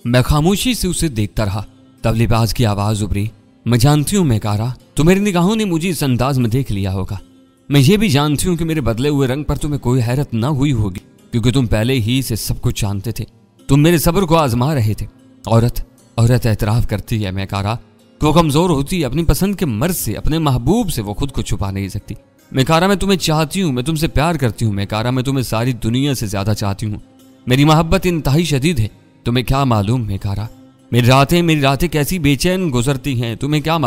मैं खामोशी से उसे देखता रहा। तब लिबास की आवाज उभरी, मैं जानती हूँ मेकारा, तुम्हारी निगाहों ने मुझे इस अंदाज में देख लिया होगा। मैं ये भी जानती हूँ कि मेरे बदले हुए रंग पर तुम्हें कोई हैरत न हुई होगी, क्योंकि तुम पहले ही से सब कुछ जानते थे। तुम मेरे सब्र को आजमा रहे थे। औरत एतराफ करती है मेकारा, वो कमजोर होती है। अपनी पसंद के मर्द से, अपने महबूब से वो खुद को छुपा नहीं सकती। मेकारा, मैं तुम्हें चाहती हूँ, मैं तुमसे प्यार करती हूँ मेकारा, मैं तुम्हें सारी दुनिया से ज्यादा चाहती हूँ। मेरी मोहब्बत इंतहाई शदीद है, तुम्हें क्या मालूम मेकारा। मेरी रातें कैसी बेचैन गुजरती हैं, तुम्हें क्या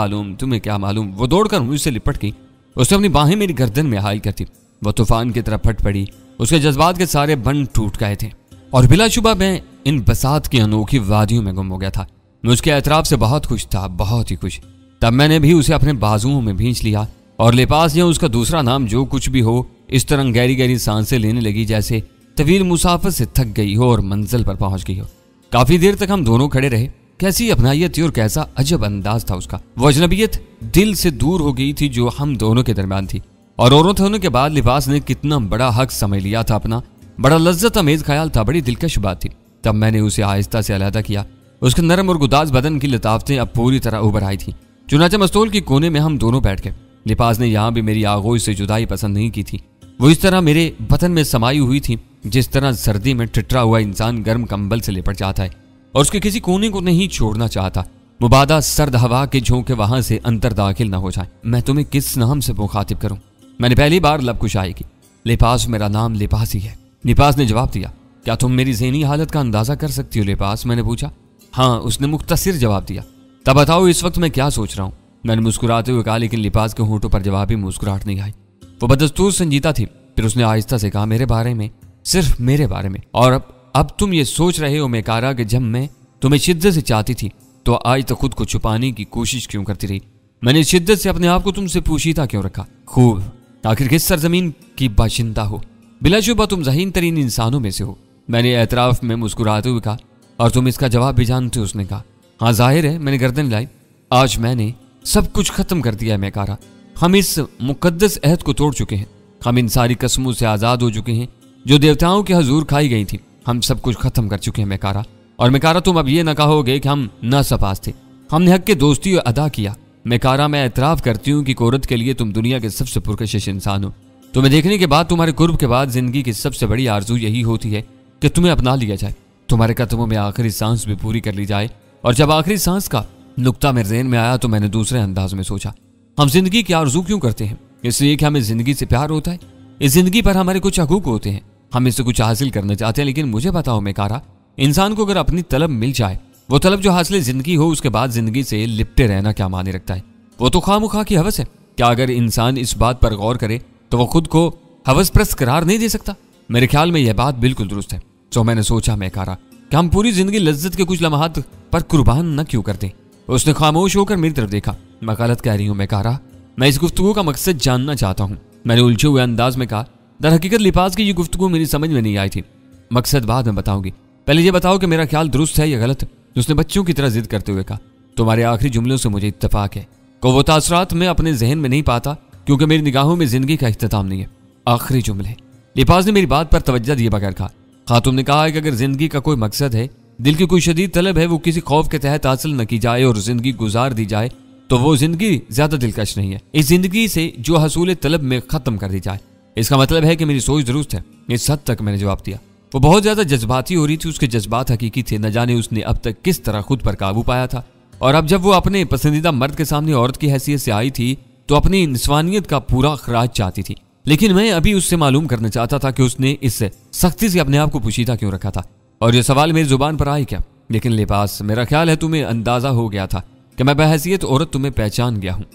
मालूम। वो दौड़कर मुझसे लिपट गई। उसने अपनी बाहें मेरी गर्दन में हायल करती। वो तूफान की तरफ फट पड़ी। उसके जज्बात के सारे बंध टूट गए थे और बिलाशुबा मैं इन बसात की अनोखी वादियों में गुम हो गया था। मैं उसके एतराफ से बहुत खुश था, बहुत ही खुश। तब मैंने भी उसे अपने बाजुओं में भींच लिया और लिबास या उसका दूसरा नाम जो कुछ भी हो, इस तरह गहरी गहरी सांसें लेने लगी जैसे तवील मुसाफिर से थक गई हो और मंजिल पर पहुंच गई हो। काफी देर तक हम दोनों खड़े रहे। कैसी अपनायत थी और कैसा अजब अंदाज था उसका। वो अजनबियत दिल से दूर हो गई थी जो हम दोनों के दरमियान थी। और औरत होने के बाद लिबास ने कितना बड़ा हक समझ लिया था अपना। बड़ा लज्जत अमेज ख्याल था, बड़ी दिलकश बात थी। तब मैंने उसे आहिस्ता से अलहदा किया। उसके नरम और गुदाज बदन की लताफतें अब पूरी तरह उभर आई थी। चुनाचे मस्तूल की कोने में हम दोनों बैठ गए। लिबास ने यहाँ भी मेरी आगोश से जुदाई पसंद नहीं की थी। वो इस तरह मेरे बदन में समाई हुई थी जिस तरह सर्दी में टिटरा हुआ इंसान गर्म कंबल से लिपट जाता है और उसके किसी कोने को नहीं छोड़ना चाहता, मुबादा सर्द हवा के झोंके वहां से अंतर दाखिल न हो जाए। मैं तुम्हें किस नाम से मुखातिब करूं? मैंने पहली बार लब कुशाई की। लिबास, मेरा नाम लिबास ही है। लिबास ने जवाब दिया। क्या तुम मेरी ज़हनी हालत का अंदाजा कर सकती हो लिबास? मैंने पूछा। हाँ, उसने मुख्तसिर जवाब दिया। तब बताओ इस वक्त मैं क्या सोच रहा हूँ? मैंने मुस्कुराते हुए कहा, लेकिन लिबास के होंठों पर जवाबी मुस्कुराहट नहीं आई। वो बदस्तूर संजीदा थी। फिर उसने आहिस्ता से कहा, मेरे बारे में, सिर्फ मेरे बारे में। और अब तुम ये सोच रहे हो मेकारा कि जब मैं तुम्हें शिद्दत से चाहती थी तो आज तक खुद को छुपाने की कोशिश क्यों करती रही? मैंने शिद्दत से अपने आप को तुमसे पूछीता क्यों रखा? खूब, आखिर किस सरजमीन की बाशिंदा हो? बिलाशुबा तुम ज़हीन तरीन इंसानों में से हो। मैंने एतराफ में मुस्कुराते हुए कहा। और तुम इसका जवाब भी जानते हो? उसने कहा। हाँ, जाहिर है। मैंने गर्दन हिलाई। आज मैंने सब कुछ खत्म कर दिया है मेकारा। हम इस मुकद्दस अहद को तोड़ चुके हैं। हम इन सारी कसमों से आज़ाद हो चुके हैं जो देवताओं के हजूर खाई गई थी। हम सब कुछ खत्म कर चुके हैं मेकारा। और मेकारा, तुम अब ये न कहोगे कि हम नासपास थे। हमने हक के दोस्ती अदा किया। मेकारा, मैं एतराफ़ करती हूँ कि औरत के लिए तुम दुनिया के सबसे पुरकशिश इंसान हो। तुम्हें देखने के बाद, तुम्हारे कुर्ब के बाद जिंदगी की सबसे बड़ी आरजू यही होती है कि तुम्हें अपना लिया जाए, तुम्हारे कदमों में आखिरी सांस भी पूरी कर ली जाए। और जब आखिरी सांस का नुक्ता मेरे ज़हन में आया तो मैंने दूसरे अंदाज में सोचा, हम जिंदगी की आरजू क्यों करते हैं? इसलिए कि हमें जिंदगी से प्यार होता है। इस जिंदगी पर हमारे कुछ हकूक होते हैं, हम इससे कुछ हासिल करना चाहते हैं। लेकिन मुझे बताओ मेकारा, इंसान को अगर अपनी तलब मिल जाए, वो तलब जो हासिल जिंदगी हो, उसके बाद जिंदगी से लिपटे रहना क्या माने रखता है? वो तो खामुखा की हवस है। क्या अगर इंसान इस बात पर गौर करे तो वो खुद को हवस प्रस्त करार नहीं दे सकता? मेरे ख्याल में यह बात बिल्कुल दुरुस्त है। तो मैंने सोचा मेकारा कि हम पूरी जिंदगी लज्जत के कुछ लम्हात पर कुर्बान न क्यों करते? उसने खामोश होकर मेरी तरफ देखा। मैं गलत कह रही हूँ मेकारा, मैं इस गुफ्तगू का मकसद जानना चाहता हूँ। मैंने उलझे हुए अंदाज में कहा। दर हकीकत लिबास की ये गुफ्तगू मेरी समझ में नहीं आई थी। मकसद बाद में बताऊंगी, पहले ये बताओ कि मेरा ख्याल दुरुस्त है या गलत? उसने बच्चों की तरह जिद करते हुए कहा। तुम्हारे आखिरी जुमलों से मुझे इत्तेफाक है कि वो तासरात मैं अपने जहन में नहीं पाता, क्योंकि मेरी निगाहों में जिंदगी का इख्तिताम नहीं है। आखिरी जुमले। लिबास ने मेरी बात पर तवज्जो दिए बगैर कहा। हाँ, तुमने कहा है कि अगर जिंदगी का कोई मकसद है, दिल की कोई शदीद तलब है, वो किसी खौफ के तहत हासिल न की जाए और जिंदगी गुजार दी जाए, तो वो जिंदगी ज्यादा दिलकश नहीं है। इस जिंदगी से जो हसूल तलब में खत्म कर दी जाए। इसका मतलब है कि मेरी सोच दुरुस्त है। इस हद तक मैंने जवाब दिया। वो बहुत ज्यादा जज्बाती हो रही थी। उसके जज्बात हकीकी थे। न जाने उसने अब तक किस तरह खुद पर काबू पाया था। और अब जब वो अपने पसंदीदा मर्द के सामने औरत की हैसियत से आई थी तो अपनी निस्वानियत का पूरा खराज चाहती थी। लेकिन मैं अभी उससे मालूम करना चाहता था कि उसने इस सख्ती से अपने आप को पोशीदा क्यों रखा था और ये सवाल मेरी जुबान पर आए क्या? लेकिन लिबास, मेरा ख्याल है तुम्हें अंदाजा हो गया था कि मैं बहैसियत औरत तुम्हें पहचान गया हूँ।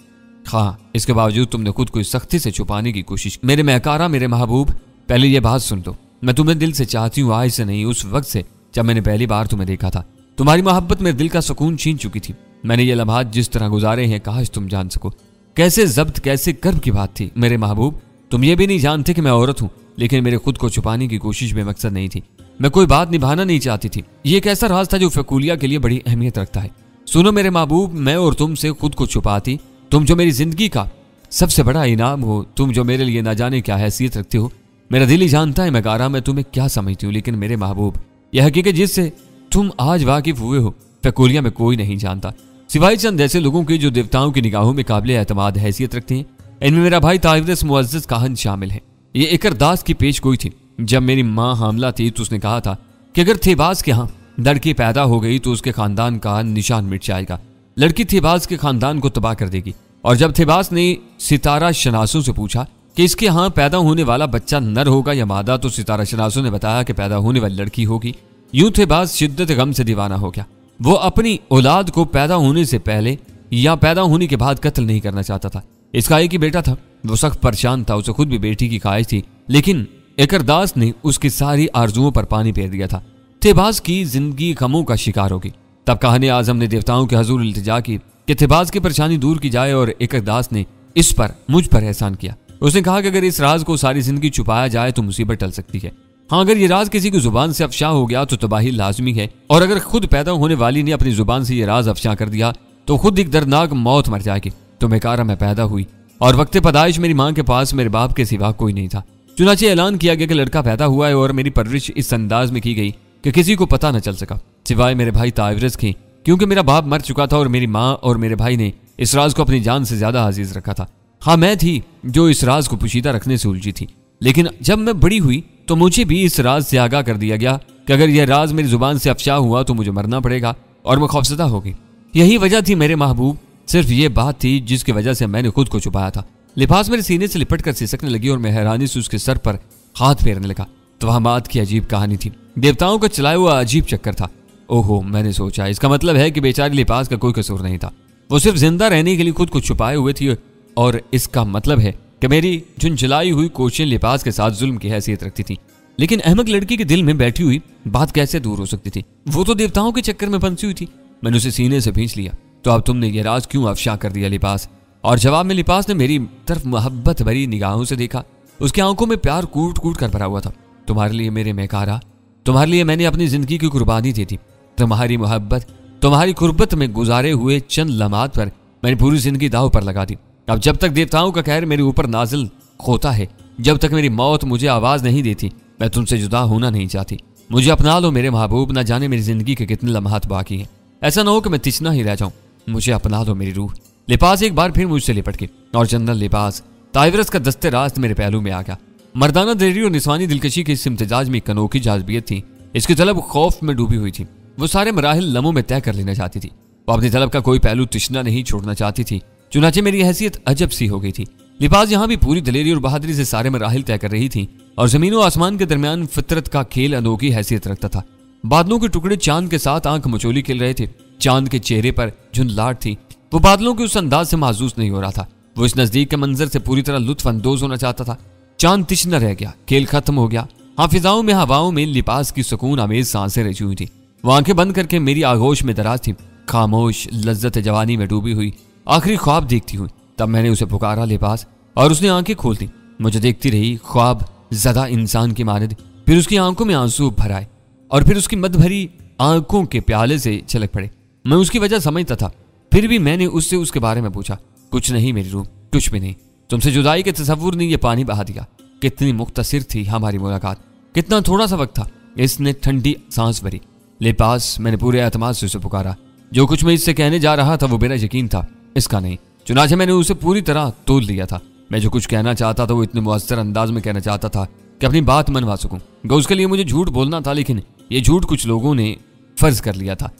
हाँ, इसके बावजूद तुमने खुद को इस सख्ती से छुपाने की कोशिश। मेरे महकारा, मेरे महबूब, पहले ये बात सुन लो। मैं तुम्हें दिल से चाहती हूँ, आज से नहीं, उस वक्त से जब मैंने पहली बार तुम्हें देखा था। तुम्हारी मोहब्बत मेरे दिल का सुकून छीन चुकी थी। मैंने ये लम्हात जिस तरह गुजारे हैं, काश तुम जान सको। कैसे जब्त, कैसे कर्ब की बात थी मेरे महबूब। तुम ये भी नहीं जानते कि मैं औरत हूँ, लेकिन मेरे खुद को छुपाने की कोशिश में मकसद नहीं थी। मैं कोई बात निभाना नहीं चाहती थी। ये एक ऐसा राज था जो फकूलिया के लिए बड़ी अहमियत रखता है। सुनो मेरे महबूब, मैं और तुमसे खुद को छुपाती, तुम जो मेरी जिंदगी का सबसे बड़ा इनाम हो, तुम जो मेरे लिए ना जाने क्या हैसियत रखते हो, मेरा दिल ही जानता है मेकारा मैं तुम्हें क्या समझती हूँ। लेकिन मेरे महबूब, यह हकीकत तुम आज वाकिफ हुए हो, फैकोलिया में कोई नहीं जानता सिवाय चंद ऐसे लोगों के जो देवताओं की निगाहों में काबिल एतमाद हैसियत रखते हैं। इनमें मेरा भाई ताइवरस मुअज्जज काहन शामिल है। ये एकरदास की पेश गोई थी। जब मेरी माँ हामला थी तो उसने कहा था कि अगर थेबास के यहाँ लड़की पैदा हो गई तो उसके खानदान का निशान मिट जाएगा। लड़की थेबास के खानदान को तबाह कर देगी। और जब थेबास ने सितारा शनासों से पूछा कि इसके यहाँ पैदा होने वाला बच्चा नर होगा या मादा, तो सितारा शनासों ने बताया कि पैदा होने वाली लड़की होगी। यूं थेबास शिद्दत गम से दीवाना हो गया। वो अपनी औलाद को पैदा होने से पहले या पैदा होने के बाद कत्ल नहीं करना चाहता था। इसका एक ही बेटा था। वो सख्त परेशान था। उसे खुद भी बेटी की ख्वाहिश थी, लेकिन एकरदास ने उसकी सारी आरजुओं पर पानी फेर दिया था। थेबास की जिंदगी गमों का शिकार होगी। तब काहने आजम ने देवताओं के हजूर इल्तिजा की कि थेबास की परेशानी दूर की जाए, और एकरदास ने इस पर मुझ पर एहसान किया। उसने कहा कि अगर इस राज को सारी जिंदगी छुपाया जाए तो मुसीबत टल सकती है। हाँ, अगर ये राज किसी की जुबान से अफशा हो गया तो तबाही लाजमी है, और अगर खुद पैदा होने वाली ने अपनी जुबान से ये राज अफशा कर दिया तो खुद एक दर्दनाक मौत मर जाएगी। तो मेकारा मैं पैदा हुई और वक्त पैदाइश मेरी माँ के पास मेरे बाप के सिवा कोई नहीं था। चुनाचे ऐलान किया गया कि लड़का पैदा हुआ है, और मेरी परवरिश इस अंदाज में की गई कि किसी को पता न चल सका सिवाय मेरे भाई ताइवरस के, क्योंकि मेरा बाप मर चुका था और मेरी माँ और मेरे भाई ने इस राज को अपनी जान से ज्यादा अजीज रखा था। हाँ, मैं थी जो इस राज को पोशीदा रखने से उलझी थी। लेकिन जब मैं बड़ी हुई तो मुझे भी इस राज से आगाह कर दिया गया कि अगर यह राज मेरी जुबान से अफशा हुआ तो मुझे मरना पड़ेगा और मैं खौफजदा होगी। यही वजह थी मेरे महबूब, सिर्फ ये बात थी जिसकी वजह से मैंने खुद को छुपाया था। लिबास मेरे सीने से लिपट कर सिसकने लगी और मैं हैरानी से उसके सर पर हाथ फेरने लगा। तवहमात की अजीब कहानी थी। देवताओं का चलाया हुआ अजीब चक्कर था। ओहो, मैंने सोचा इसका मतलब है कि बेचारी लिबास का कोई कसूर नहीं था। वो सिर्फ जिंदा रहने के लिए खुद को छुपाए हुए थी, और इसका मतलब है कि मेरी झुंझलाई हुई कोशिशें लिबास के साथ जुल्म की हैसियत रखती थी। लेकिन अहमक लड़की के दिल में बैठी हुई बात कैसे दूर हो सकती थी? वो तो देवताओं के चक्कर में फंसी हुई थी। मैंने उसे सीने से खींच लिया। तो अब तुमने ये राज क्यों अफशा कर दिया लिबास? और जवाब में लिबास ने मेरी तरफ मोहब्बत भरी निगाहों से देखा। उसकी आंखों में प्यार कूट कूट कर भरा हुआ था। तुम्हारे लिए मेरे मेकारा, तुम्हारे लिए मैंने अपनी जिंदगी की कुर्बानी दी थी। तुम्हारी मोहब्बत, तुम्हारी कुर्बत में गुजारे हुए चंद लम्हात पर मैंने पूरी जिंदगी दाव पर लगा दी। अब जब तक देवताओं का कहर मेरे ऊपर नाजिल होता है, जब तक मेरी मौत मुझे आवाज नहीं देती, मैं तुमसे जुदा होना नहीं चाहती। मुझे अपना लो मेरे महबूब। ना जाने मेरी जिंदगी के कितने लम्हात बाकी हैं। ऐसा ना हो कि मैं तिचना ही रह जाऊं। मुझे अपना लो मेरी रूह। लिबास एक बार फिर मुझसे लिपट गई और जनरल लिबास ताइवरस का दस्ते रास्त मेरे पहलू में आ गया। मर्दाना दलेरी और निस्वानी दिलकशी के इस इम्तिजाज में एक अनोखी जाज़बियत थी। इसकी तलब खौफ में डूबी हुई थी। वो सारे मराहिल लम्हों में तय कर लेना चाहती थी। वो अपनी तलब का कोई पहलू तिश्ना नहीं छोड़ना चाहती थी। चुनाचे मेरी हैसियत अजब सी हो गई थी। लिबास यहाँ भी पूरी दलेरी और बहादुरी से सारे मराहिल तय कर रही थी, और जमीन और आसमान के दरमियान फितरत का खेल अनोखी हैसियत रखता था। बादलों के टुकड़े चांद के साथ आंख मचोली खेल रहे थे। चांद के चेहरे पर झुंझलाहट थी। वो बादलों के उस अंदाज से महसूस नहीं हो रहा था। वो इस नजदीक के मंजर से पूरी तरह लुत्फ अंदोज होना चाहता था। चांद तिश्ना रह गया, खेल खत्म हो गया। हाफिजाओं में हवाओं में लिबास की सुकून आमेज सांसें रची हुई थी। वो आंखें बंद करके मेरी आगोश में दराज थी, खामोश, लज्जत जवानी में डूबी हुई, आखिरी ख्वाब देखती हुई। तब मैंने उसे पुकारा लिबास, और उसने आंखें खोल दी। मुझे देखती रही, ख्वाब ज़दा इंसान की मानद। फिर उसकी आंखों में आंसू भर आए, और फिर उसकी मद भरी आंखों के प्याले से छलक पड़े। मैं उसकी वजह समझता था, फिर भी मैंने उससे उसके बारे में पूछा। कुछ नहीं मेरी रूह, कुछ भी नहीं। तुमसे जुदाई के तसव्वुर ने ये पानी बहा दिया। कितनी मुख्तसिर थी हमारी मुलाकात, कितना थोड़ा सा वक्त था। इसने ठंडी सांस भरी। लिबास, मैंने पूरे एतमाद से उसे पुकारा। जो कुछ मैं इससे कहने जा रहा था वो मेरा यकीन था, इसका नहीं। चुनाचे मैंने उसे पूरी तरह तोल लिया था। मैं जो कुछ कहना चाहता था वो इतने मुअस्सर अंदाज में कहना चाहता था कि अपनी बात मनवा सकूं। उसके लिए मुझे झूठ बोलना था, लेकिन ये झूठ कुछ लोगों ने फर्ज कर लिया था।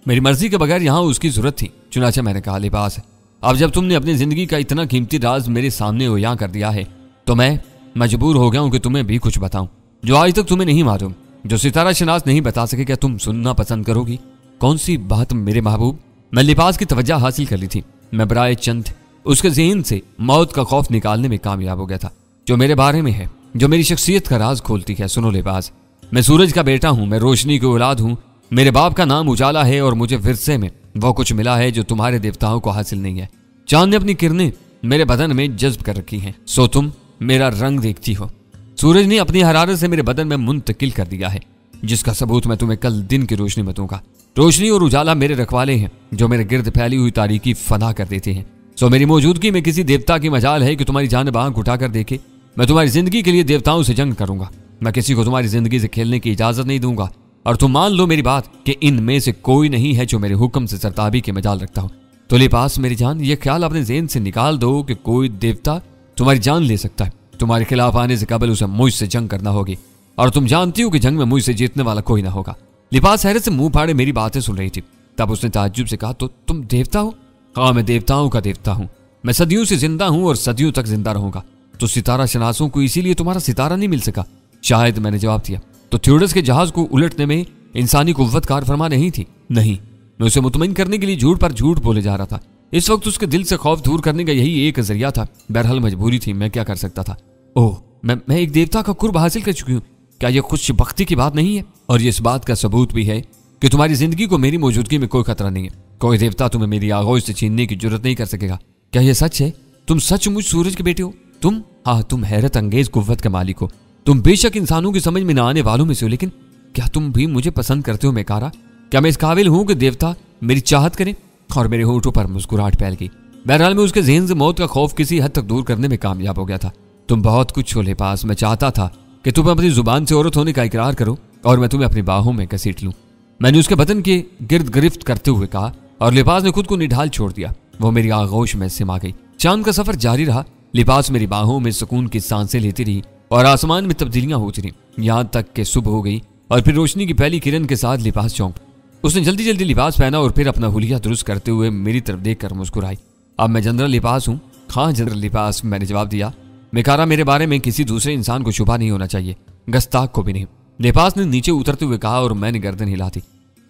मेरी मर्जी के बगैर यहाँ उसकी जरूरत थी। चुनाचे मैंने कहा, लिबास, अब जब तुमने अपनी जिंदगी का इतना कीमती राज मेरे सामने ओया कर दिया है, तो मैं मजबूर हो गया हूं कि तुम्हें भी कुछ बताऊं जो आज तक तुम्हें नहीं मालूम, जो सितारा शनास नहीं बता सके। क्या तुम सुनना पसंद करोगी? कौन सी बात मेरे महबूब? मैं लिबास की तवज्जो हासिल कर ली थी। मैं बराए चंद उसके ज़हन से मौत का खौफ निकालने में कामयाब हो गया था, जो मेरे बारे में है, जो मेरी शख्सियत का राज खोलती है। सुनो लिबास, मैं सूरज का बेटा हूँ, मैं रोशनी की औलाद हूँ। मेरे बाप का नाम उजाला है, और मुझे विरसे में वो कुछ मिला है जो तुम्हारे देवताओं को हासिल नहीं है। चांद ने अपनी किरणें मेरे बदन में जज्ब कर रखी हैं, सो तुम मेरा रंग देखती हो। सूरज ने अपनी हरारत से मेरे बदन में मुंतकिल कर दिया है, जिसका सबूत मैं तुम्हें कल दिन की रोशनी में दूंगा। रोशनी और उजाला मेरे रखवाले हैं, जो मेरे गिर्द फैली हुई तारीकी फना कर देते हैं। सो मेरी मौजूदगी में किसी देवता की मजाल है कि तुम्हारी जानिब आंख उठाकर देखे। मैं तुम्हारी जिंदगी के लिए देवताओं से जंग करूंगा। मैं किसी को तुम्हारी जिंदगी से खेलने की इजाजत नहीं दूंगा। और तुम मान लो मेरी बात कि इनमें से कोई नहीं है जो मेरे हुक्म से सरताबी के मजाल रखता हो। तो लिबास मेरी जान, ये ख्याल अपने ज़हन से निकाल दो कि कोई देवता तुम्हारी जान ले सकता है। तुम्हारे खिलाफ आने से कबल उसे मुझसे जंग करना होगी, और तुम जानती हो कि जंग में मुझसे जीतने वाला कोई ना होगा। लिबास हैरत से मुंह फाड़े मेरी बातें सुन रही थी। तब उसने ताज्जुब से कहा, तो तुम देवता हो? हाँ, मैं देवताओं का देवता हूँ। मैं सदियों से जिंदा हूँ और सदियों तक जिंदा रहूंगा। तो सितारा शनासों को इसीलिए तुम्हारा सितारा नहीं मिल सका? शायद, मैंने जवाब दिया। तो थ्योडस के जहाज को उलटने में इंसानी कुव्वत कार फरमा नहीं थी? नहीं, मैं उसे मुतमईन करने के लिए झूठ पर झूठ बोले जा रहा था। इस वक्त उसके दिल से खौफ दूर करने का यही एक जरिया था। बहरहाल मजबूरी थी, मैं क्या कर सकता था। ओह, मैं एक देवता का कुर्ब हासिल कर चुकी हूँ। क्या यह खुशबख्ती की बात नहीं है? और ये इस बात का सबूत भी है कि तुम्हारी जिंदगी को मेरी मौजूदगी में कोई खतरा नहीं है। कोई देवता तुम्हें मेरी आगोश से छीनने की जरूरत नहीं कर सकेगा। क्या यह सच है? तुम सचमुच सूरज के बेटे हो? तुम? हाँ, तुम हैरत अंगेज कुव्वत के मालिक हो। तुम बेशक इंसानों की समझ में न आने वालों में से हो, लेकिन क्या तुम भी मुझे पसंद करते हो मेकारा? क्या मैं इस काबिल हूं कि देवता मेरी चाहत करें? और मेरे होठों पर मुस्कुराहट फैल गई। बहरहाल मैं उसके ज़हन से मौत का खौफ किसी हद तक दूर करने में कामयाब हो गया था। तुम बहुत कुछ हो लिबास। मैं चाहता था कि तुम अपनी जुबान से औरत होने का इकरार करो और मैं तुम्हें अपनी बाहों में घसीट लूं। मैंने उसके बदन के गिर्द गिरफ्त करते हुए कहा, और लिबास ने खुद को निढाल छोड़ दिया। वो मेरी आगोश में सिमा गई। चांद का सफर जारी रहा। लिबास मेरी बाहों में सुकून की सांसें लेती रही और आसमान में तब्दीलियां होती रही, यहां तक कि सुबह हो गई। और फिर रोशनी की पहली किरण के साथ लिबास चौंक। उसने जल्दी जल्दी लिबास पहना और फिर अपना हुलिया दुरुस्त करते हुए मेरी तरफ देखकर मुस्कुराई। अब मैं जनरल लिबास हूँ? हाँ, जनरल लिबास, मैंने जवाब दिया। मेकारा, मेरे बारे में किसी दूसरे इंसान को शुबा नहीं होना चाहिए, गस्ताख को भी नहीं। लिबास ने नीचे उतरते हुए कहा और मैंने गर्दन हिला दी।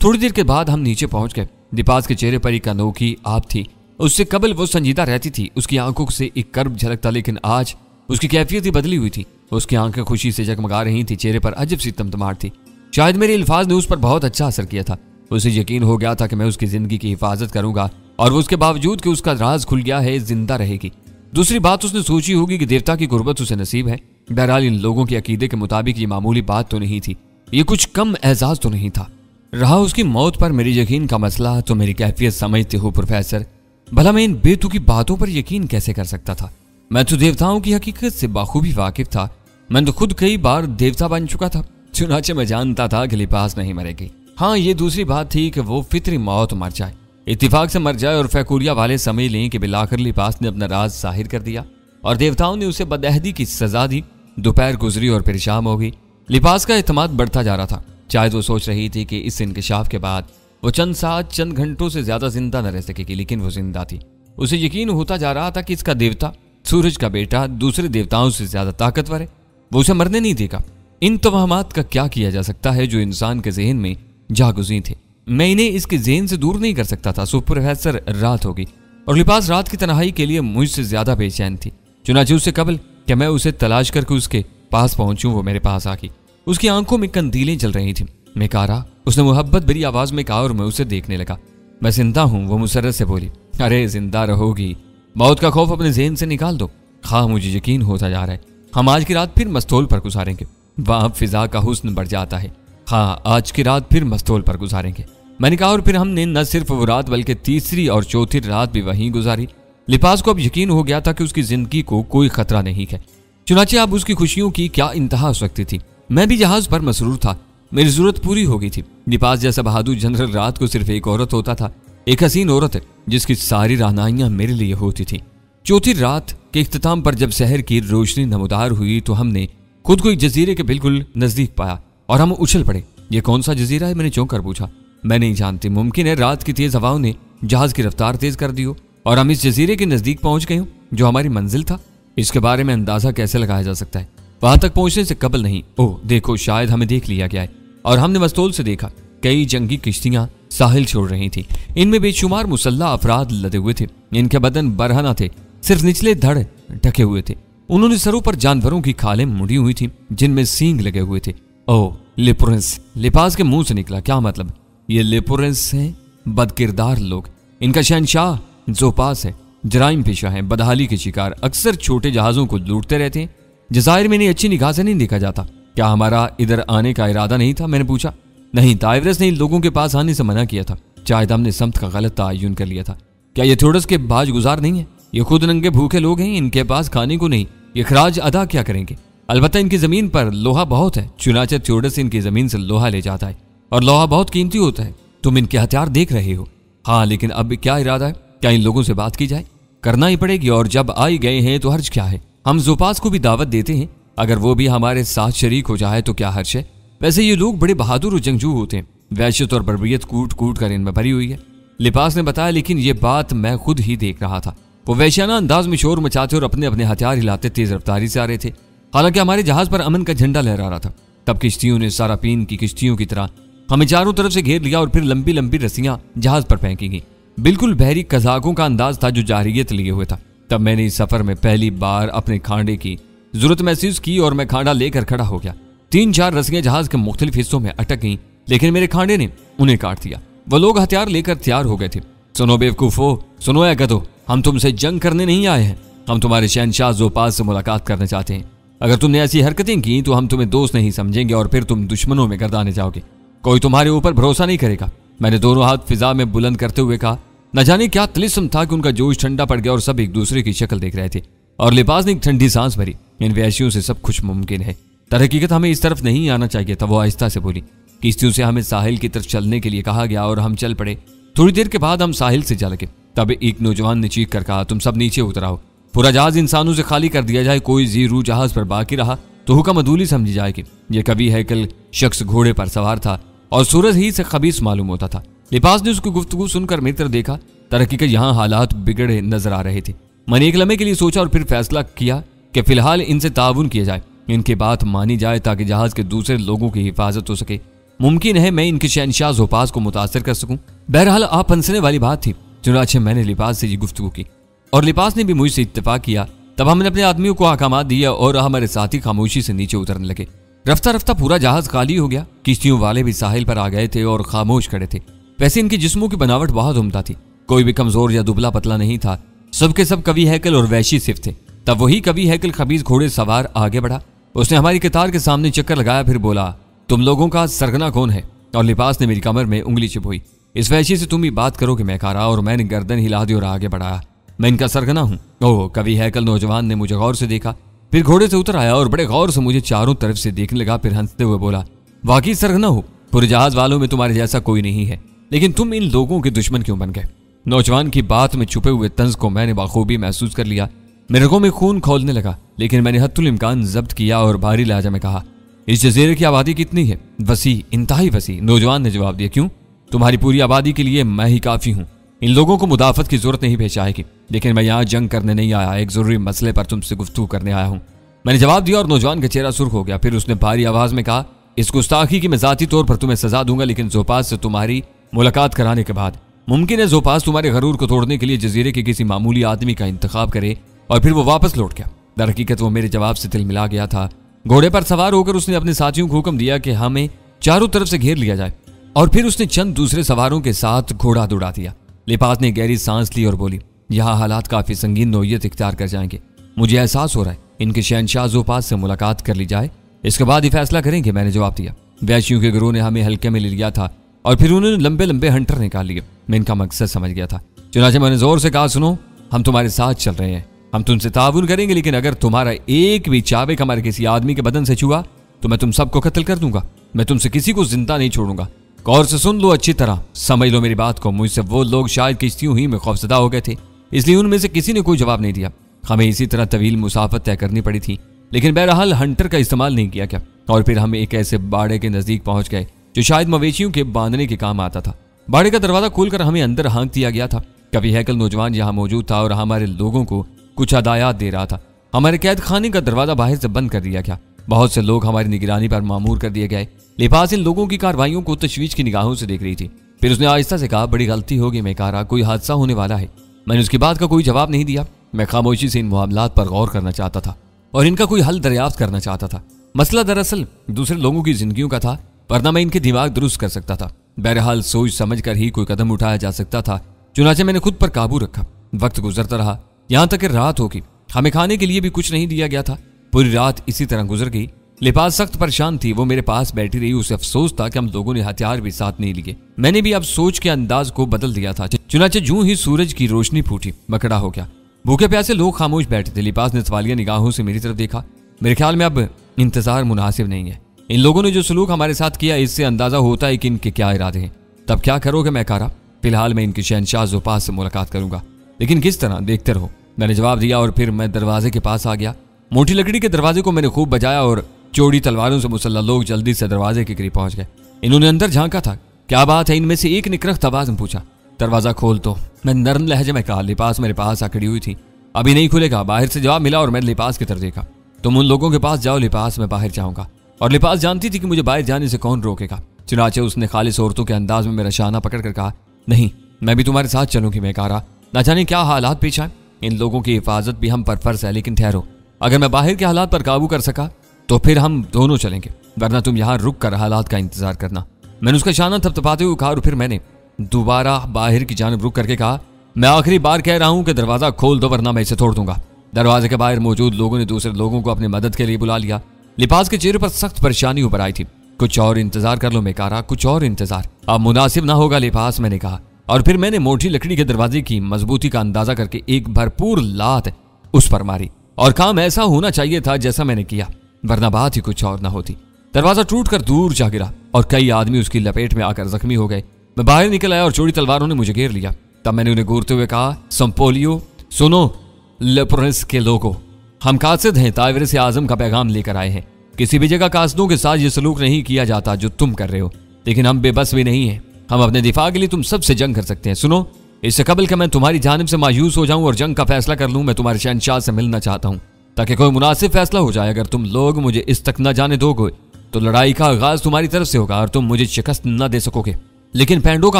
थोड़ी देर के बाद हम नीचे पहुंच गए। लिबास के चेहरे पर एक अनोखी आप थी। उससे कबल वो संजीदा रहती थी, उसकी आंखों से एक कर्ब झलकता, लेकिन आज उसकी कैफियत ही बदली हुई थी। उसकी आंखें खुशी से जगमगा रही थी, चेहरे पर अजब सी तमतमाहट थी। शायद मेरे अल्फाज ने उस पर बहुत अच्छा असर किया था। उसे यकीन हो गया था कि मैं उसकी जिंदगी की हिफाजत करूंगा और वो उसके बावजूद कि उसका राज खुल गया है, जिंदा रहेगी। दूसरी बात, उसने सोची होगी कि देवता की गुर्बत उसे नसीब है। बहरहाल इन लोगों के अकीदे के मुताबिक ये मामूली बात तो नहीं थी, ये कुछ कम एजाज तो नहीं था। रहा उसकी मौत पर मेरे यकीन का मसला, तो मेरी कैफियत समझते हो प्रोफेसर। भला मैं इन बेतुकी बातों पर यकीन कैसे कर सकता था? मैं तो देवताओं की हकीकत से बाखूबी वाकिफ था। मैं तो खुद कई बार देवता बन चुका था। चुनाचे मैं जानता था कि लिबास नहीं मरेगी। हाँ, ये दूसरी बात थी कि वो फितरी मौत मर जाए, इत्तिफाक से मर जाए और फैकुरिया वाले समझ लें कि बिलाखिर लिबास ने अपना राज जाहिर कर दिया और देवताओं ने उसे बदअहदी की सजा दी। दोपहर गुजरी और फिर शाम हो गई। लिबास का एतमाद बढ़ता जा रहा था। शायद वो सोच रही थी कि इस इंकशाफ के बाद वो चंद साथ चंद घंटों से ज्यादा जिंदा न रह सकेगी, लेकिन वो जिंदा थी। उसे यकीन होता जा रहा था कि इसका देवता, सूरज का बेटा, दूसरे देवताओं से ज्यादा ताकतवर है। वो उसे मरने नहीं देगा। इन तवहमात का क्या किया जा सकता है जो इंसान के जहन में जागुज़ी थे? मैं इन्हें इसके जहन से दूर नहीं कर सकता था। सो प्रोफेसर, रात हो गई और लिबास रात की तन्हाई के लिए मुझसे ज्यादा बेचैन थी। चुनाचे उससे कबल कि मैं उसे तलाश करके उसके पास पहुंचूं, वो मेरे पास आ गई। उसकी आंखों में कंदीलें जल रही थी। मेकारा, उसने मोहब्बत भरी आवाज में कहा और मैं उसे देखने लगा। मैं जिंदा हूं, वो मुसर्रत से बोली। अरे जिंदा रहोगी, मौत का खौफ अपने जहन से निकाल दो। हाँ, मुझे यकीन होता जा रहा है हम आज की रात फिर मस्तोल पर गुजारेंगे। वहां फिजा का हुस्न बढ़ जाता है। हाँ, आज की रात फिर मस्तोल पर गुजारेंगे, मैंने कहा। और फिर हमने न सिर्फ वो रात बल्कि तीसरी और चौथी रात भी वहीं गुजारी। लिबास को अब यकीन हो गया था कि उसकी जिंदगी को कोई खतरा नहीं है। चुनाचे अब उसकी खुशियों की क्या इंतहा हो सकती थी। मैं भी जहाज पर मसरूर था। मेरी जरूरत पूरी हो गई थी। लिबास जैसा बहादुर जनरल रात को सिर्फ एक औरत होता था, एक हसीन औरत जिसकी सारी रहनुमाइयां मेरे लिए होती थी। चौथी रात के इख्तिताम पर जब शहर की रोशनी नमदार हुई तो हमने खुद को एक जजीरे के बिल्कुल नजदीक पाया और हम उछल पड़े। ये कौन सा जजीरा है? मैंने चौंक कर पूछा। मैं नहीं जानती, मुमकिन है रात की तेज हवाओं ने जहाज की रफ्तार तेज कर दी हो और हम इस जजीरे के नजदीक पहुंच गए हो जो हमारी मंजिल था। इसके बारे में अंदाजा कैसे लगाया जा सकता है? वहां तक पहुंचने से कबल नहीं। ओह देखो, शायद हमें देख लिया गया है। और हमने मस्तोल से देखा कई जंगी किश्तियां साहिल छोड़ रही थी। इनमें बेशुमार मुसल्ला अफराद लदे हुए थे। इनके बदन बरहना थे, सिर्फ निचले धड़ ढके हुए थे। उन्होंने सरों पर जानवरों की खालें मुड़ी हुई थी जिनमें सींग लगे हुए थे। ओह लेपोरेंस, लिबास के मुंह से निकला। क्या मतलब? ये लेपोरेंस हैं बदकिरदार लोग। इनका शहनशाह जोपास है, जराइम पेशा है, बदहाली के शिकार, अक्सर छोटे जहाजों को लूटते रहते हैं। जजायर में इन्हें अच्छी निगाह से नहीं देखा जाता। क्या हमारा इधर आने का इरादा नहीं था? मैंने पूछा। नहीं, ताइवरस ने इन लोगों के पास आने से मना किया था। शायद हमने समत का गलत तायुन कर लिया था। क्या ये थोड़स के बाज गुजार नहीं है? ये खुद नंगे भूखे लोग हैं, इनके पास खाने को नहीं। ये खराज अदा क्या करेंगे? अलबत्ता इनकी जमीन पर लोहा बहुत है। चुनाचे थ्योडस इनकी जमीन से लोहा ले जाता है और लोहा बहुत कीमती होता है। तुम इनके हथियार देख रहे हो। हाँ, लेकिन अब क्या इरादा है? क्या इन लोगों से बात की जाए? करना ही पड़ेगी, और जब आई गए हैं तो हर्ज क्या है? हम जोपास को भी दावत देते हैं, अगर वो भी हमारे साथ शरीक हो जाए तो क्या हर्ज है? वैसे ये लोग बड़े बहादुर और जंगजू होते हैं। वहशत और बर्बरियत कूट कूट कर इनमें भरी हुई है, लिबास ने बताया। लेकिन ये बात मैं खुद ही देख रहा था। वो वैश्याना अंदाज में शोर मचाते और अपने अपने हथियार हिलाते तेज रफ्तारी से आ रहे थे। हालांकि हमारे जहाज पर अमन का झंडा लहरा रहा था। तब किश्तियों ने सारापीन की किश्तियों की तरह हमें चारों तरफ से घेर लिया और फिर लंबी लंबी रस्सियां जहाज पर फेंकी गई। बिल्कुल बहरी कज़ाकों का अंदाज था जो जारियत लिए हुए था। तब मैंने इस सफर में पहली बार अपने खांडे की जरूरत महसूस की और मैं खांडा लेकर खड़ा हो गया। 3-4 रस्सियां जहाज के मुख्तलिफ हिस्सों में अटक गईं, लेकिन मेरे खांडे ने उन्हें काट दिया। वो लोग हथियार लेकर तैयार हो गए थे। सुनो बेवकूफो, सुनो या गधो, हम तुमसे जंग करने नहीं आए हैं। हम तुम्हारे शहनशाह जोपास से मुलाकात करना चाहते हैं। अगर तुमने ऐसी हरकतें की तो हम तुम्हें दोस्त नहीं समझेंगे और फिर तुम दुश्मनों में गर्दाने जाओगे। कोई तुम्हारे ऊपर भरोसा नहीं करेगा। मैंने दोनों हाथ फिजा में बुलंद करते हुए कहा। न जाने क्या तिलिस्म था कि उनका जोश ठंडा पड़ गया और सब एक दूसरे की शक्ल देख रहे थे। और लिबास ने एक ठंडी सांस भरी। इन वैश्यों से सब कुछ मुमकिन है। तरहकीकत हमें इस तरफ नहीं आना चाहिए था। वो आहिस्ता से बोली। किश्तियों से हमें साहिल की तरफ चलने के लिए कहा गया और हम चल पड़े। थोड़ी देर के बाद हम साहिल से जा लगे। तब एक नौजवान ने चीख कर कहा, तुम सब नीचे उतर आओ। पूरा जहाज इंसानों से खाली कर दिया जाए। कोई जीरू जहाज पर बाकी रहा तो हुक्म अदूली समझी जाएगी। ये कभी हैकल शख्स घोड़े पर सवार था और सूरज ही से खबीस मालूम होता था। लिबास ने उसकी गुफ्तगू सुनकर मेरी तरफ देखा। तरहकीकत यहाँ हालात बिगड़े नजर आ रहे थे। मैंने एक लम्हे के लिए सोचा और फिर फैसला किया कि फिलहाल इनसे ताउन किया जाए, इनकी बात मानी जाए ताकि जहाज के दूसरे लोगों की हिफाजत हो सके। मुमकिन है मैं इनके शहनशाह जोपास को मुतासर कर सकूं। बहरहाल आप हंसने वाली बात थी। चुनाचे मैंने लिबास से ये गुफ्तगू की और लिबास ने भी मुझसे इत्तेफाक किया। तब हमने अपने आदमियों को अहकामात दिया और हमारे साथी खामोशी से नीचे उतरने लगे। रफ्ता रफ्ता पूरा जहाज खाली हो गया। किश्तियों वाले भी साहिल पर आ गए थे और खामोश खड़े थे। वैसे इनके जिस्मों की बनावट बहुत उम्दा थी। कोई भी कमजोर या दुबला पतला नहीं था। सबके सब कवि हैकल और वैशी सिर्फ थे। तब वही कवि हैकल खबीज घोड़े सवार आगे बढ़ा। उसने हमारी कतार के सामने चक्कर लगाया, फिर बोला, तुम लोगों का सरगना कौन है? और लिबास ने मेरी कमर में उंगली चिपकोई। इस वैशी से तुम ही बात करो कि मैं कहा रहा, और मैंने गर्दन हिला दी और आगे बढ़ाया। मैं इनका सरगना हूँ। ओह, कवि हैकल नौजवान ने मुझे गौर से देखा, फिर घोड़े से उतर आया और बड़े गौर से मुझे चारों तरफ से देखने लगा। फिर हंसते हुए बोला, वाकई सरगना हो। पूरे जहाज वालों में तुम्हारे जैसा कोई नहीं है, लेकिन तुम इन लोगों के दुश्मन क्यों बन गए? नौजवान की बात में छुपे हुए तंज को मैंने बाखूबी महसूस कर लिया। मेरे रगों में खून खौलने लगा, लेकिन मैंने हत्तुल इम्कान जब्त किया और भारी लहजा में कहा, इस जजीरे की आबादी कितनी है? वसी, इंतहाई वसी। नौजवान ने जवाब दिया, क्यों? तुम्हारी पूरी आबादी के लिए मैं ही काफी हूँ। इन लोगों को मुदाफत की जरूरत नहीं पेश आएगी। लेकिन मैं यहाँ जंग करने नहीं आया, एक जरूरी मसले पर तुमसे गुफ्तगू करने आया हूँ। मैंने जवाब दिया और नौजवान का चेहरा सुर्ख हो गया। फिर उसने भारी आवाज में कहा, इस गुस्ताखी की मैं जाती तौर पर तुम्हें सजा दूंगा, लेकिन जोपास से तुम्हारी मुलाकात कराने के बाद। मुमकिन है जोपास तुम्हारे गरूर को तोड़ने के लिए जजीरे के किसी मामूली आदमी का इंतखाब करे और फिर वो वापस लौट गया। दर हकीकत वो मेरे जवाब से तिल मिला गया था। घोड़े पर सवार होकर उसने अपने साथियों को हुक्म दिया कि हमें चारों तरफ से घेर लिया जाए, और फिर उसने चंद दूसरे सवारों के साथ घोड़ा दौड़ा दिया। लिबास ने गहरी सांस ली और बोली, यहाँ हालात काफी संगीन नौयत इख्तियार कर जाएंगे। मुझे एहसास हो रहा है इनके शहनशाह जोपास से मुलाकात कर ली जाए, इसके बाद ही फैसला करेंगे। मैंने जवाब दिया। वैश्यों के गिरोह ने हमें हल्के में ले लिया था और फिर उन्होंने लंबे लंबे हंटर निकाल लिए। मैं इनका मकसद समझ गया था। चुनाचे मैंने जोर से कहा, सुनो, हम तुम्हारे साथ चल रहे हैं, हम तुमसे ताउन करेंगे, लेकिन अगर तुम्हारा एक भी चाबेक हमारे किसी आदमी के बदन से छुआ तो मैं तुम सबको कत्ल कर दूंगा। मैं तुमसे किसी को जिंदा नहीं छोड़ूंगा। गौर से सुन लो, अच्छी तरह समझ लो मेरी बात को। मुझसे वो लोग शायद किश्तियों ही में खौफजदा हो गए थे, इसलिए उनमें से किसी ने कोई जवाब नहीं दिया। हमें इसी तरह तवील मुसाफत तय करनी पड़ी थी, लेकिन बहरहाल हंटर का इस्तेमाल नहीं किया गया। और फिर हम एक ऐसे बाड़े के नजदीक पहुंच गए जो शायद मवेशियों के बांधने के काम आता था। बाड़े का दरवाजा खोलकर हमें अंदर हाँक दिया गया था। कभी हैकल नौजवान यहाँ मौजूद था और हमारे लोगों को कुछ हदायत दे रहा था। हमारे कैद खाने का दरवाजा बाहर से बंद कर दिया गया। बहुत से लोग हमारी निगरानी पर मामूर कर दिए गए। लिबास इन लोगों की कार्रवाइयों को तशवीश की निगाहों से देख रही थी। फिर उसने आहिस्ता से कहा, बड़ी गलती होगी मैं कह रहा, कोई हादसा होने वाला है। मैंने उसकी बात का कोई जवाब नहीं दिया। मैं खामोशी से इन मामलात पर गौर करना चाहता था और इनका कोई हल दरियाफ्त करना चाहता था। मसला दरअसल दूसरे लोगों की जिंदगियों का था, वरना मैं इनके दिमाग दुरुस्त कर सकता था। बहरहाल सोच समझ कर ही कोई कदम उठाया जा सकता था। चुनाचे मैंने खुद पर काबू रखा। वक्त गुजरता रहा, यहाँ तक कि रात होगी। हमें खाने के लिए भी कुछ नहीं दिया गया था। पूरी रात इसी तरह गुजर गई। लिबास सख्त परेशान थी। वो मेरे पास बैठी रही। उसे अफसोस था कि हम लोगों ने हथियार भी साथ नहीं लिए। मैंने भी अब सोच के अंदाज को बदल दिया था। चुनाचे जूं ही सूरज की रोशनी फूटी, मैं खड़ा हो गया। भूखे प्यासे लोग खामोश बैठे थे। लिबास ने सवालिया निगाहों से मेरी तरफ देखा। मेरे ख्याल में अब इंतजार मुनासिब नहीं है। इन लोगों ने जो सलूक हमारे साथ किया इससे अंदाजा होता है कि इनके क्या इरादे हैं। तब क्या करोगे मैकारा? फिलहाल मैं इनके शहनशाह जोपास से मुलाकात करूंगा, लेकिन किस तरह, देखते रहो। मैंने जवाब दिया और फिर मैं दरवाजे के पास आ गया। मोटी लकड़ी के दरवाजे को मैंने खूब बजाया और चौड़ी तलवारों से मुसल्लह लोग जल्दी से दरवाजे के करीब पहुंच गए। इन्होंने अंदर झांका था। क्या बात है? इनमें से एक ने करख्त आवाज में पूछा। दरवाजा खोल दो, मैं नरम लहजे में कहा। लिपास मेरे पास आकड़ी हुई थी। अभी नहीं खुलेगा। बाहर से जवाब मिला और मैंने लिपास की तरफ देखा। तुम उन लोगों के पास जाओ लिपास, मैं बाहर जाऊंगा। और लिपास जानती थी कि मुझे बाहर जाने से कौन रोकेगा। चुनाचे उसने खालिस औरतों के अंदाज में मेरा शाना पकड़कर कहा, नहीं, मैं भी तुम्हारे साथ चलूंगी मैकारा। ना जाने क्या हालात पेश आए। इन लोगों की हिफाजत भी हम पर फर्ज है, लेकिन ठहरो, अगर मैं बाहर के हालात पर काबू कर सका तो फिर हम दोनों चलेंगे, वरना तुम यहाँ रुक कर हालात का इंतजार करना। मैंने उसका शाना थपथपाते हुए कहा और फिर मैंने दोबारा बाहर की जानिब रुक करके कहा, मैं आखिरी बार कह रहा हूं कि दरवाजा खोल दो वरना मैं इसे तोड़ दूंगा। दरवाजे के बाहर मौजूद लोगों ने दूसरे लोगों को अपनी मदद के लिए बुला लिया। लिपास के चेहरे पर सख्त परेशानी उभर आई थी। कुछ और इंतजार कर लो मैकारा, कुछ और इंतजार अब मुनासिब ना होगा लिपास, मैंने कहा। और फिर मैंने मोटी लकड़ी के दरवाजे की मजबूती का अंदाजा करके एक भरपूर लात उस पर मारी। और काम ऐसा होना चाहिए था जैसा मैंने किया, वरना बात ही कुछ और ना होती। दरवाजा टूटकर दूर जा गिरा और कई आदमी उसकी लपेट में आकर जख्मी हो गए। मैं बाहर निकल आया और चौड़ी तलवारों ने मुझे घेर लिया। तब मैंने उन्हें घूरते हुए कहा, संपोलियो सुनो, लेप्रोनिस के लोगों, हम कासिद हैं, ताइवर से आजम का पैगाम लेकर आए हैं। किसी भी जगह कासिदों के साथ ये सलूक नहीं किया जाता जो तुम कर रहे हो, लेकिन हम बेबस भी नहीं हैं। हम अपने दिफा के लिए तुम सबसे जंग कर सकते हैं। सुनो, इससे कबल कि मैं तुम्हारी जानिब से मायूस हो जाऊं और जंग का फैसला कर लूं, मैं तुम्हारे शहनशाह से मिलना चाहता हूं ताकि कोई मुनासिब फैसला हो जाए। अगर तुम लोग मुझे इस तक न जाने दोगे तो लड़ाई का आगाज तुम्हारी तरफ से होगा और तुम मुझे शिकस्त न दे सकोगे। लेकिन पैंडो का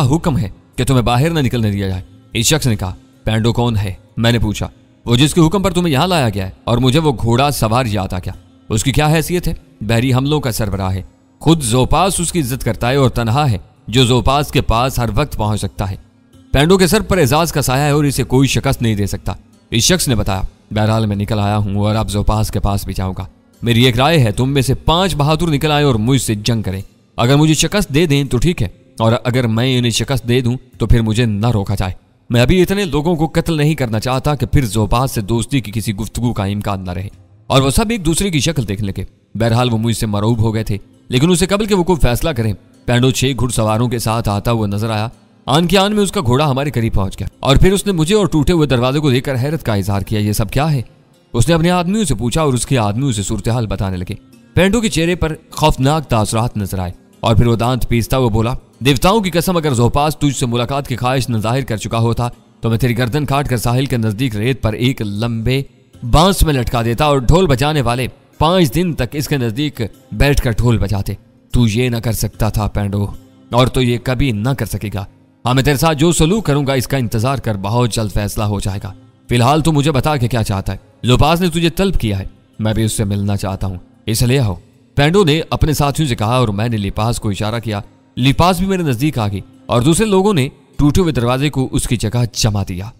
हुक्म है कि तुम्हें बाहर न निकलने दिया जाए। इस शख्स ने कहा, पैंडो कौन है? मैंने पूछा। वो जिसके हुक्म पर तुम्हें यहाँ लाया गया है। और मुझे वो घोड़ा सवार याद आ गया। उसकी क्या हैसियत है? बहरी हमलों का सरबराह है। खुद जोपास उसकी इज्जत करता है और तनहा है जो जोपास के पास हर वक्त पहुंच सकता है। पैंडो के सर पर एजाज का साया है और इसे कोई शिकस्त नहीं दे सकता। इस शख्स ने बताया। बहरहाल मैं निकल आया हूं और अब जोपास के पास भी जाऊंगा। मेरी एक राय है, तुम में से 5 बहादुर निकल आए और मुझसे जंग करें। अगर मुझे शिकस्त दे दें तो ठीक है, और अगर मैं इन्हें शिकस्त दे दूं तो फिर मुझे न रोका जाए। मैं अभी इतने लोगों को कत्ल नहीं करना चाहता कि फिर जोपास से दोस्ती की किसी गुफ्तगू का इम्कान न रहे और वो सब एक दूसरे की शक्ल देखने लगे। बहरहाल वो मुझसे मरूब हो गए थे, लेकिन उसे कबल के वो कोई फैसला करें। पैंडो 6 घुड़सवारों के साथ आता हुआ नजर आया। आन के आन में उसका घोड़ा हमारे करीब पहुंच गया और फिर उसने मुझे और टूटे हुए दरवाजे को देखकर हैरत का इजहार किया। ये सब क्या है? उसने अपने आदमियों से पूछा और उसके आदमियों से सूरत हाल बताने लगे। पैंडो के चेहरे पर खौफनाक तासुरात नजर आए और फिर वो दांत पीसता हुआ बोला, देवताओं की कसम, अगर जोपास तुझसे मुलाकात की ख्वाहिश न जाहिर कर चुका होता तो मैं तेरी गर्दन काट कर साहिल के नजदीक रेत पर एक लंबे बांस में लटका देता और ढोल बजाने वाले 5 दिन तक इसके नजदीक बैठकर ढोल बजाते। तू ये न कर सकता था पैंडो, और तो ये कभी न कर सकेगा। हाँ, मैं तेरे साथ जो सलूक करूंगा इसका इंतजार कर, बहुत जल्द फैसला हो जाएगा। फिलहाल तू मुझे बता के क्या चाहता है। लोपास ने तुझे तलब किया है, मैं भी उससे मिलना चाहता हूँ, इसलिए आओ। पैंडो ने अपने साथियों से कहा और मैंने लिपास को इशारा किया। लिपास भी मेरे नजदीक आ गई और दूसरे लोगों ने टूटे हुए दरवाजे को उसकी जगह जमा दिया।